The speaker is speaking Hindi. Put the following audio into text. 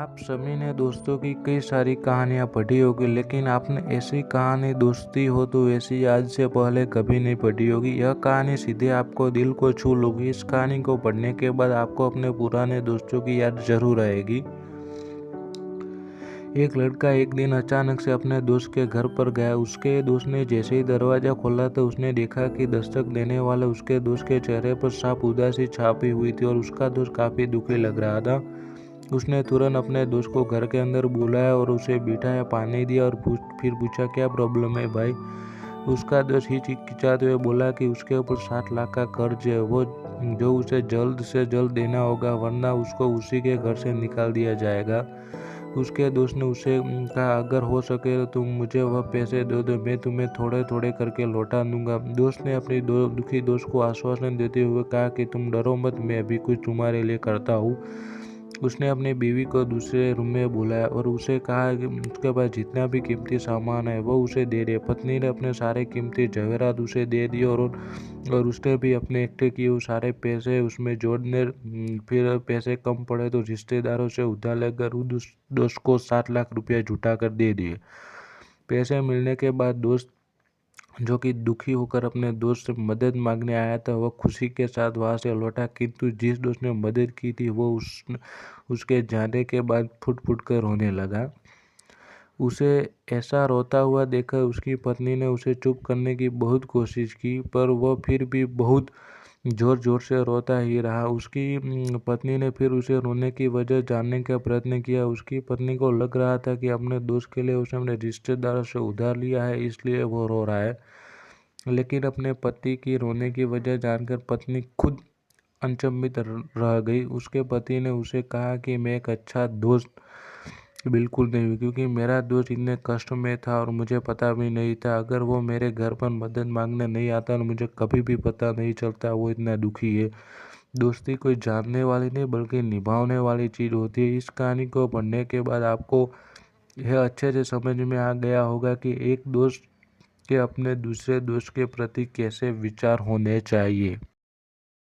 आप सभी ने दोस्तों की कई सारी कहानियाँ पढ़ी होगी, लेकिन आपने ऐसी कहानी दोस्ती हो तो ऐसी आज से पहले कभी नहीं पढ़ी होगी। यह कहानी सीधे आपको दिल को छू लूगी। इस कहानी को पढ़ने के बाद आपको अपने पुराने दोस्तों की याद जरूर आएगी। एक लड़का एक दिन अचानक से अपने दोस्त के घर पर गया। उसके दोस्त ने जैसे ही दरवाजा खोला तो उसने देखा कि दस्तक देने वाले उसके दोस्त के चेहरे पर साफ उदासी छापी हुई थी और उसका दोस्त काफी दुखी लग रहा था। उसने तुरंत अपने दोस्त को घर के अंदर बुलाया और उसे बिठाया, पानी दिया और फिर पूछा, क्या प्रॉब्लम है भाई। उसका दोस्त हिचकिचाते हुए बोला कि उसके ऊपर 60 लाख का कर्ज है, वो जो उसे जल्द से जल्द देना होगा, वरना उसको उसी के घर से निकाल दिया जाएगा। उसके दोस्त ने उसे कहा, अगर हो सके तो तुम मुझे वह पैसे दे दो, मैं तुम्हें थोड़े थोड़े करके लौटा दूंगा। दोस्त ने अपनी दुखी दोस्त को आश्वासन देते हुए कहा कि तुम डरो मत, मैं अभी कुछ तुम्हारे लिए करता हूँ। उसने अपनी बीवी को दूसरे रूम में बुलाया और उसे कहा कि उसके पास जितना भी कीमती सामान है वो उसे दे दे। पत्नी ने अपने सारे कीमती जवेरात उसे दे दिए और उसने भी अपने इकट्ठे किए हुए सारे पैसे उसमें जोड़ने। फिर पैसे कम पड़े तो रिश्तेदारों से उधार लेकर उस दोस्त को 7 लाख रुपया जुटा कर दे दिए। पैसे मिलने के बाद दोस्त, जो कि दुखी होकर अपने दोस्त से मदद मांगने आया था, वह खुशी के साथ वहां से लौटा, किंतु जिस दोस्त ने मदद की थी वो उसके जाने के बाद फुट फुट कर रोने लगा। उसे ऐसा रोता हुआ देखकर उसकी पत्नी ने उसे चुप करने की बहुत कोशिश की, पर वह फिर भी बहुत जोर जोर से रोता ही रहा। उसकी पत्नी ने फिर उसे रोने की वजह जानने का प्रयत्न किया। उसकी पत्नी को लग रहा था कि अपने दोस्त के लिए उसने अपने रिश्तेदारों से उधार लिया है, इसलिए वो रो रहा है। लेकिन अपने पति की रोने की वजह जानकर पत्नी खुद अचंभित रह गई। उसके पति ने उसे कहा कि मैं एक अच्छा दोस्त बिल्कुल नहीं हूँ, क्योंकि मेरा दोस्त इतने कष्ट में था और मुझे पता भी नहीं था। अगर वो मेरे घर पर मदद मांगने नहीं आता तो मुझे कभी भी पता नहीं चलता वो इतना दुखी है। दोस्ती कोई जानने वाली नहीं बल्कि निभाने वाली चीज़ होती है। इस कहानी को पढ़ने के बाद आपको यह अच्छे से समझ में आ गया होगा कि एक दोस्त के अपने दूसरे दोस्त के प्रति कैसे विचार होने चाहिए।